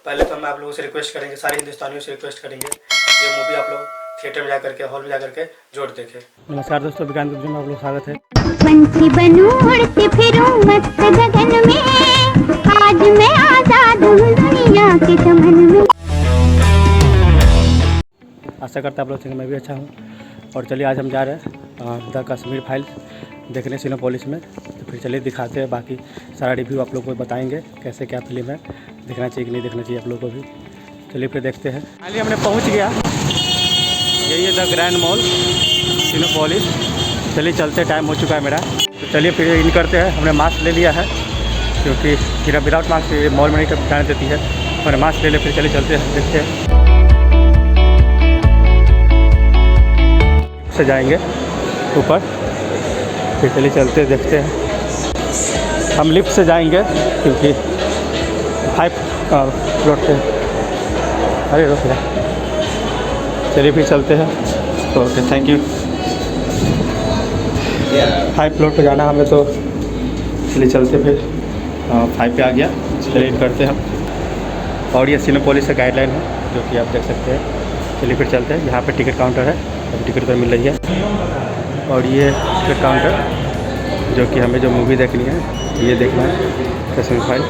पहले तो हम आप लोगों से रिक्वेस्ट करेंगे, सारे हिंदुस्तानियों से रिक्वेस्ट करेंगे ये मूवी आप लोग थिएटर में जाकर के, हॉल में जाकर के जोड़ देखें। नमस्कार दोस्तों, विज्ञान में आप लोग स्वागत है। पंछी बनूं उड़ती फिरूं मस्त गगन में, आज मैं आजाद हूँ दुनिया के चमन में। आशा करता आप लोग से मैं भी अच्छा हूँ। और चलिए आज हम जा रहे हैं द कश्मीर फाइल्स देखने सिनेपोलिस में। तो फिर चलिए दिखाते हैं, बाकी सारा रिव्यू आप लोग को बताएंगे कैसे क्या फिल्म है, देखना चाहिए कि नहीं देखना चाहिए आप लोग को भी। चलिए फिर देखते हैं। फाइनली हमने पहुँच गया, यही है द ग्रैंड मॉल सिनेपोलिस। चलिए चलते, टाइम हो चुका है मेरा। तो चलिए फिर इन करते हैं। हमने मास्क ले लिया है क्योंकि फिर विदाउट मास्क मॉल में नहीं जाने देती है। हमने मास्क ले लिया, फिर चलिए चलते हैं, देखते हैं। से जाएंगे ऊपर, फिर चलिए चलते देखते हैं। हम लिफ्ट से जाएंगे क्योंकि 5 फ्लोर पे। अरे रुक जा, चलिए फिर चलते हैं। Okay, thank you. 5 फ्लोर पे जाना हमें, तो चलिए चलते फिर। 5 पे आ गया, चलिए करते हैं हम। और ये सिनेपोलिस का गाइडलाइन है जो कि आप देख सकते हैं। चलिए फिर चलते हैं। यहाँ पे टिकट काउंटर है, अभी टिकट तो मिल रही है। और ये टिकट काउंटर जो कि हमें जो मूवी देखनी है ये देखना है, कश्मीर फाइल।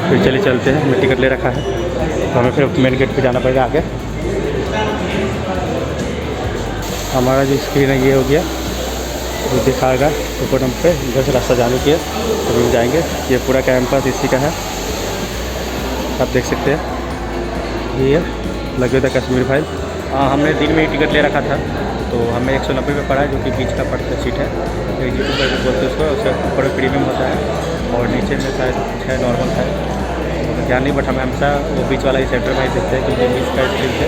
फिर चलिए चलते हैं। हमने टिकट ले रखा है तो हमें फिर मेन गेट पे जाना पड़ेगा आगे। हमारा जो स्क्रीन है ये हो गया, वो दिखाएगा ऊपर नंबर पे इधर से रास्ता जाने की है, तो हम जाएंगे। ये पूरा कैंपस इसी का है, आप देख सकते हैं। ये लगे था कश्मीर फाइल। हमने दिन में ही टिकट ले रखा था, तो हमें 190 पे पड़ा है, जो कि बीच का पड़ता सीट है, एग्जीक्यूटिव करके बोलते हैं उसको। उससे ऊपर प्रीमियम होता है और नीचे में शायद है नॉर्मल है, ध्यान नहीं। बट हमें हमेशा वो बीच वाला ही सेंटर में ही देखते हैं क्योंकि बीच का स्क्रीन से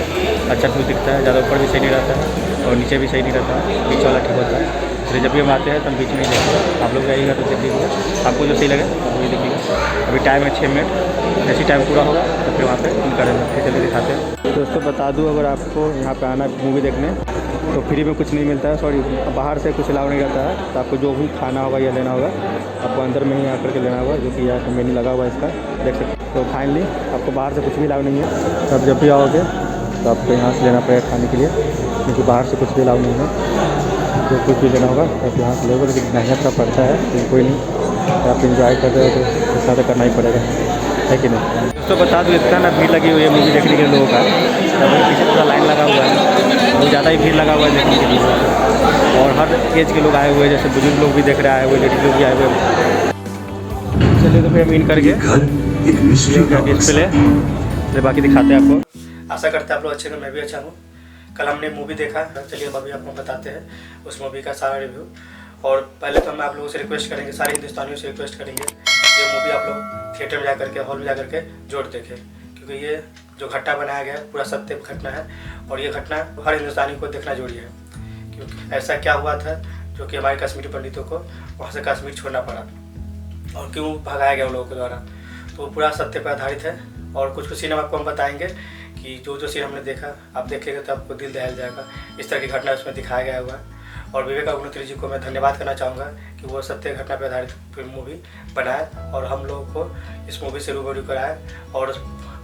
अच्छा व्यू दिखता है। ज़्यादा ऊपर भी सही नहीं रहता है और नीचे भी सही नहीं रहता है, बीच वाला ठीक होता है। इसलिए जब भी हम आते हैं तो हम बीच में ही देखते हैं। आप लोग जाइएगा तो देख लीजिएगा, आपको जो सही लगे वही देखिएगा। अभी टाइम है 6 मिनट, जैसे टाइम पूरा होगा तो फिर वहाँ पे इन करेंगे। फिर चलिए दिखाते हैं। दोस्तों बता दूँ, अगर आपको यहाँ पे आना है मूवी देखने तो फ्री में कुछ नहीं मिलता है, सॉरी बाहर से कुछ अलाउ नहीं रहता है। तो आपको जो भी खाना होगा या लेना होगा आपको अंदर में ही आकर के लेना होगा, जो कि यहाँ मेन्यू लगा हुआ है इसका, देख सकते हैं। तो फाइनली आपको बाहर से कुछ भी अलाउ नहीं है। तो आप जब भी आओगे तो आपको यहाँ से लेना पड़ेगा खाने के लिए, क्योंकि बाहर से कुछ भी अलाउ नहीं है। जो कुछ भी लेना होगा तो यहाँ से लोगे, लेकिन महंगा थोड़ा पड़ता है, लेकिन कोई नहीं, आप इंजॉय कर रहे हो तो ऐसा तो करना ही पड़ेगा, है कि नहीं। दोस्तों बता दूँ, इतना ना भीड़ लगी हुई है मूवी देखने के लोगों का। पीछे पूरा लाइन लगा हुआ है, बहुत ज़्यादा ही भीड़ लगा हुआ है देखने के लिए। और हर एज के लोग आए हुए हैं, जैसे बुजुर्ग लोग भी देख रहे आए हुए, लेडीज लोग भी आए हुए हैं। चलिए तो फिर हम इन करके डिस्प्ले फिर बाकी दिखाते हैं आपको। आशा करते हैं आप लोग अच्छे हैं, मैं भी अच्छा हूँ। कल हमने मूवी देखा, चलिए अब अभी आपको बताते हैं उस मूवी का सारा रिव्यू। और पहले तो हम आप लोगों से रिक्वेस्ट करेंगे, सारे हिंदुस्तानियों से रिक्वेस्ट करेंगे ये मूवी आप लोग थिएटर में जाकर के, हॉल में जाकर के जोड़ देखें, क्योंकि ये जो घटना बनाया गया है पूरा सत्य घटना है। और ये घटना हर हिंदुस्तानी को देखना जरूरी है, क्योंकि ऐसा क्या हुआ था जो कि हमारे कश्मीरी पंडितों को वहाँ से कश्मीर छोड़ना पड़ा और क्यों भगाया गया उन लोगों के द्वारा। तो पूरा सत्य पर आधारित है। और कुछ सीन आपको हम बताएंगे कि जो सीन हमने देखा आप देखेंगे तो आपको दिल दहल जाएगा। इस तरह की घटना उसमें दिखाया गया हुआ है। और विवेक अग्निहोत्री जी को मैं धन्यवाद करना चाहूँगा कि वो सत्य घटना पर आधारित फिल्म मूवी बनाया और हम लोगों को इस मूवी से रूबरू कराया। और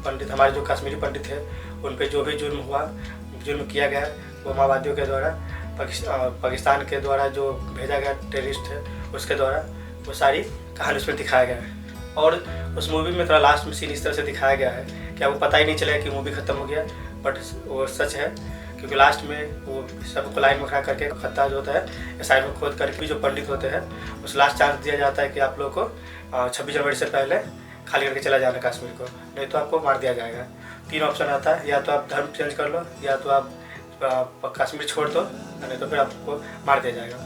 पंडित, हमारे जो कश्मीरी पंडित थे, उन पर जो भी जुर्म किया गया वो माओवादियों के द्वारा, पाकिस्तान के द्वारा जो भेजा गया टेररिस्ट है उसके द्वारा, वो सारी कहानी उसमें दिखाया गया है। और उस मूवी में थोड़ा लास्ट में सीन इस तरह से दिखाया गया है कि आपको पता ही नहीं चलेगा कि मूवी ख़त्म हो गया, बट वो सच है। क्योंकि लास्ट में वो सबको लाइन में खड़ा करके खत्ता जो होता है साइड में खोद करके जो पंडित होते हैं उस लास्ट चांस दिया जाता है कि आप लोग को 26 जनवरी से पहले खाली करके चला जाना कश्मीर को, नहीं तो आपको मार दिया जाएगा। 3 ऑप्शन आता है, या तो आप धर्म चेंज कर लो, या तो आप कश्मीर छोड़ दो, नहीं तो फिर आपको मार दिया जाएगा।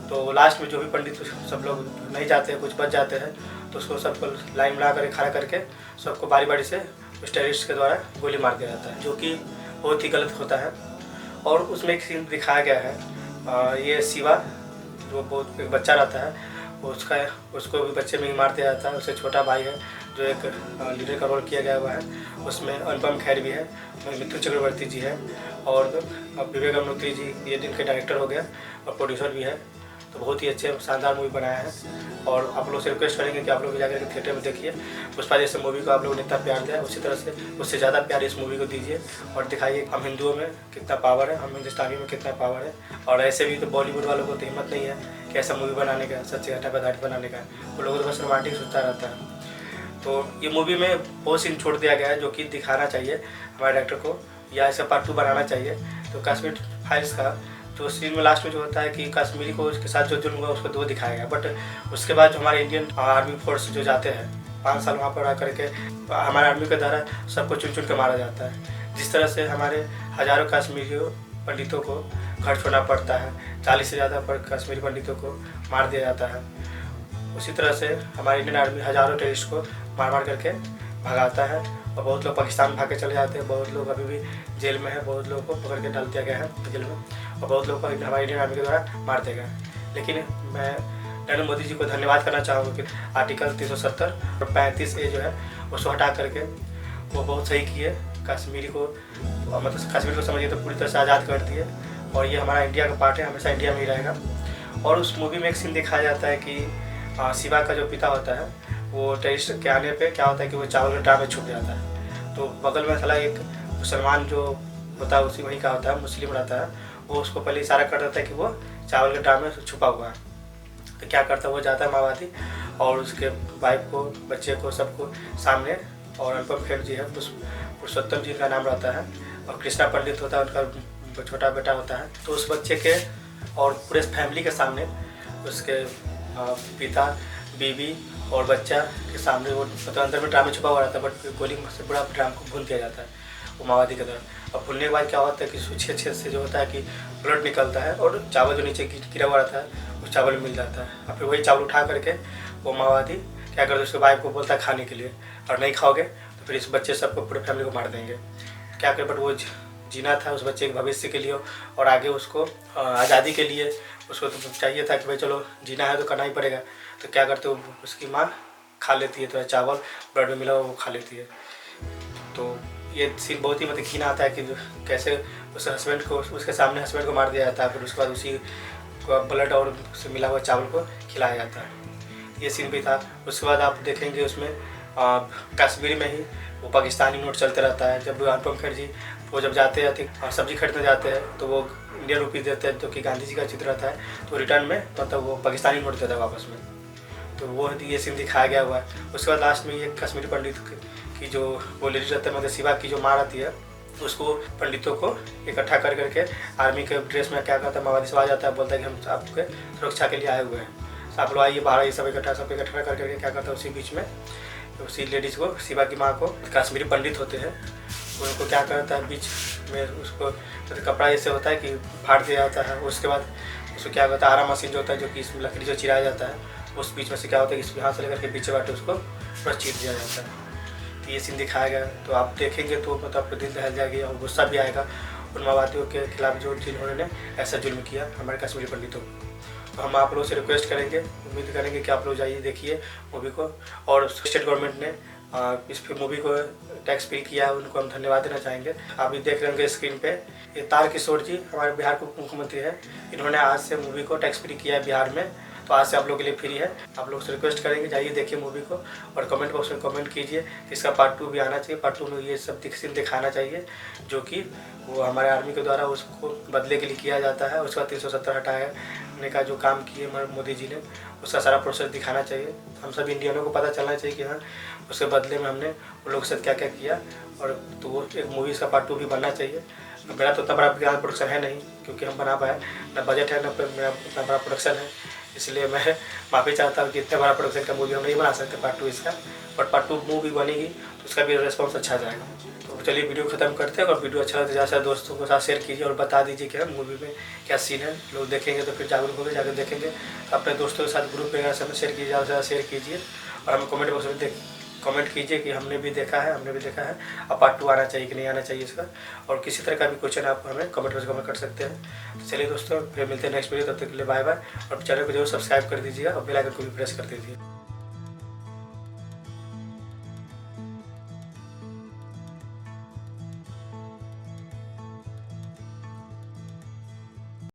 तो लास्ट में जो भी पंडित सब लोग नहीं जाते हैं, कुछ बच जाते हैं, तो उसको सबको लाइन में ला कर खड़ा करके सबको बारी बारी से उस टेररिस्ट के द्वारा गोली मार दिया जाता है, जो कि बहुत ही गलत होता है। और उसमें एक सीन दिखाया गया है, ये शिवा जो बहुत एक बच्चा रहता है, उसको भी बच्चे में ही मार दिया जाता है। उससे छोटा भाई है जो एक लीडर का रोल किया गया हुआ है, उसमें अनुपम खेर भी है, मिथुन चक्रवर्ती जी है और विवेक अग्निहोत्री जी ये दिन के डायरेक्टर हो गया और प्रोड्यूसर भी है। तो बहुत ही अच्छे शानदार मूवी बनाया है और आप लोग से रिक्वेस्ट करेंगे कि आप लोग भी जाकर के थिएटर में देखिए। पुष्पा जैसे मूवी को आप लोगों ने इतना प्यार दिया, उसी तरह से उससे ज़्यादा प्यार इस मूवी को दीजिए और दिखाइए हम हिंदुओं में कितना पावर है, हम हिंदुस्तानियों में कितना पावर है। और ऐसे भी तो बॉलीवुड वालों को तो हिम्मत नहीं है कि ऐसा मूवी बनाने का, सच्चे घटना पर आधारित बनाने का। वो लोगों को बस रोमांटिक सोचता रहता है। तो ये मूवी में बहुत सीन छोड़ दिया गया है जो कि दिखाना चाहिए हमारे डायरेक्टर को, या ऐसा पार्ट 2 बनाना चाहिए। तो कश्मीर फाइल्स का जो सीन में लास्ट में जो होता है कि कश्मीरी को उसके साथ जो जुल्म हुआ उसको 2 दिखाया गया, बट उसके बाद जो हमारे इंडियन आर्मी फोर्स जो जाते हैं 5 साल वहाँ पर रह करके हमारे आर्मी के द्वारा सबको चुन चुन के मारा जाता है। जिस तरह से हमारे हज़ारों कश्मीरी पंडितों को घर छोड़ना पड़ता है, 40 से ज़्यादा पर कश्मीरी पंडितों को मार दिया जाता है, उसी तरह से हमारी इंडियन आर्मी हज़ारों टेररिस्ट को मार मार करके भगाता है। और बहुत लोग पाकिस्तान भाग के चले जाते हैं, बहुत लोग अभी भी जेल में है, बहुत लोगों को पकड़ के डाल दिया गया है जेल में, और बहुत लोग को हमारी इंडियन आर्मी के द्वारा मार दिया गया। लेकिन मैं नरेंद्र मोदी जी को धन्यवाद करना चाहूँगा कि आर्टिकल 370 और 35A जो है उसको हटा करके वो बहुत सही किए। कश्मीरी को मतलब कश्मीर को समझिए तो पूरी तरह से आज़ाद कर दिए और ये हमारा इंडिया का पार्ट है, हमेशा इंडिया में ही रहेगा। और उस मूवी में एक सीन दिखाया जाता है कि शिवा का जो पिता होता है वो टेररिस्ट के आने पे क्या होता है कि वो चावल के ड्राम में छुप जाता है। तो बगल में साला एक मुसलमान जो होता है उसी वहीं का होता है, मुस्लिम रहता है, वो उसको पहले इशारा कर देता है कि वो चावल के ड्राम में छुपा हुआ है। तो क्या करता है वो जाता है माओवादी और उसके वाइफ को, बच्चे को, सबको सामने, और अनुपम खेर जी है, पुरुषोत्तम जी का नाम रहता है, और कृष्णा पंडित होता है उनका छोटा बेटा होता है। तो उस बच्चे के और पूरे फैमिली के सामने उसके पिता, बीवी और बच्चा के सामने वो मतलब अंदर में ड्राम में छुपा हुआ रहता है, बट गोली से पूरा ड्राम को भून दिया जाता है वो माओवादी के द्वारा। और भूनने के बाद क्या होता है कि छेद से जो होता है कि ब्लड निकलता है और चावल जो नीचे गिरा हुआ रहता है उस चावल मिल जाता है। और फिर वही चावल उठा करके वो माओवादी क्या करते हैं, उसके वाइफ को बोलता है खाने के लिए, और नहीं खाओगे तो फिर इस बच्चे सबको, पूरे फैमिली को मार देंगे। क्या करे, बट वो जीना था उस बच्चे के भविष्य के लिए और आगे उसको आज़ादी के लिए उसको तो चाहिए था कि भाई चलो जीना है तो करना ही पड़ेगा। तो क्या करते हो, उसकी माँ खा लेती है, तो चावल ब्रेड में मिला हुआ वो खा लेती है। तो ये सीन बहुत ही मतलब घिन आता है कि कैसे उस हस्बैंड को, उसके सामने हस्बैंड को मार दिया जाता है, फिर उसके बाद उसी को ब्लड और उससे मिला हुआ चावल को खिलाया जाता है। ये सीन भी था। उसके बाद आप देखेंगे उसमें कश्मीर में ही वो पाकिस्तानी नोट चलते रहता है। जब अनुपम खेर जी वो जब जाते हैं सब्जी खरीदने जाते हैं तो वो इंडियन रुपीज़ देते हैं, जो कि गांधी जी का चित्र रहता है, तो रिटर्न में मतलब वो पाकिस्तानी नोट देता है वापस में। तो वो ये सीन दिखाया गया हुआ है। उसके बाद लास्ट में ये कश्मीरी पंडित की जो वो लेडी रहता है, मतलब शिवा की जो माँ रहती है, उसको पंडितों को इकट्ठा कर करके आर्मी के ड्रेस में क्या करता है, माओवादी से आ जाता है, बोलता है कि हम आपके सुरक्षा के लिए आए हुए हैं, आप लोग आइए बाहर। ये सब इकट्ठा कर करके क्या करता है, उसी बीच में उसी लेडीज़ को, शिवा की माँ को, कश्मीरी पंडित होते हैं, उनको क्या करता है बीच में उसको तो कपड़ा ऐसे होता है कि फाड़ दिया जाता है। उसके बाद उसको क्या करता है, आरा मशीन जो होता है, जो कि इसमें लकड़ी जो चिराया जाता है, उस बीच में से क्या होता है कि इसको यहाँ से लेकर के पीछे बाटे उसको पूरा चीर दिया जाता है। तो ये सीन दिखाया गया। तो आप देखेंगे तो मतलब आपको दिल दहल जाएगी और गुस्सा भी आएगा उन माओवादियों के खिलाफ जो जिन्होंने ऐसा जुल्म किया हमारे कश्मीरी पंडितों को। तो हम आप लोगों से रिक्वेस्ट करेंगे, उम्मीद करेंगे कि आप लोग जाइए देखिए मूवी को। और स्टेट गवर्नमेंट ने इस मूवी को टैक्स पे किया है, उनको हम धन्यवाद देना चाहेंगे। आप भी देख रहे होंगे स्क्रीन पे, ये तारकिशोर जी हमारे बिहार के उप मुख्यमंत्री हैं, इन्होंने आज से मूवी को टैक्स फ्री किया है बिहार में। तो आज से आप लोगों के लिए फ्री है। आप लोग से रिक्वेस्ट करेंगे जाइए देखिए मूवी को और कमेंट बॉक्स में कमेंट कीजिए कि इसका पार्ट 2 भी आना चाहिए। पार्ट 2 में ये सब सीन दिखाना चाहिए जो कि वो हमारे आर्मी के द्वारा उसको बदले के लिए किया जाता है। उसका 370 हटाने का जो काम किए हमारे मोदी जी ने, उसका सारा प्रोसेस दिखाना चाहिए। हम सभी इंडियनों को पता चलना चाहिए कि हाँ उसके बदले में हमने उन लोगों के साथ क्या क्या किया। और तो वो एक मूवी का पार्ट 2 भी बनना चाहिए। मेरा तो उतना बड़ा प्रोडक्शन है नहीं, क्योंकि हम बना पाए ना, बजट है ना मेरा उतना बड़ा प्रोडक्शन है, इसलिए मैं माफ़ी चाहता हूँ कि इतने बड़ा प्रोडक्शन का मूवी हम नहीं बना सकते पार्ट 2 इसका। बट पार्ट 2 मूवी बनेगी तो उसका भी रिस्पॉन्स अच्छा जाएगा। तो चलिए वीडियो खत्म करते हैं। और वीडियो अच्छा लगता है ज़्यादा से दोस्तों के साथ शेयर कीजिए और बता दीजिए कि मूवी में क्या सीन है। लोग देखेंगे तो फिर जागरूक होंगे, जाकर देखेंगे। अपने दोस्तों के साथ ग्रुप में शेयर कीजिए, ज़्यादा से ज़्यादा शेयर कीजिए और हमें कमेंट बॉक्स में कमेंट कीजिए कि हमने भी देखा है अब पार्ट 2 आना चाहिए कि नहीं आना चाहिए इसका। और किसी तरह का भी क्वेश्चन आप हमें कमेंट बॉक्स में कर सकते हैं। तो चलिए दोस्तों, फिर मिलते हैं नेक्स्ट वीडियो। तब तक के लिए बाय बाय। और चैनल को जरूर सब्सक्राइब कर दीजिएगा और बेल आइकन को भी प्रेस कर दीजिए।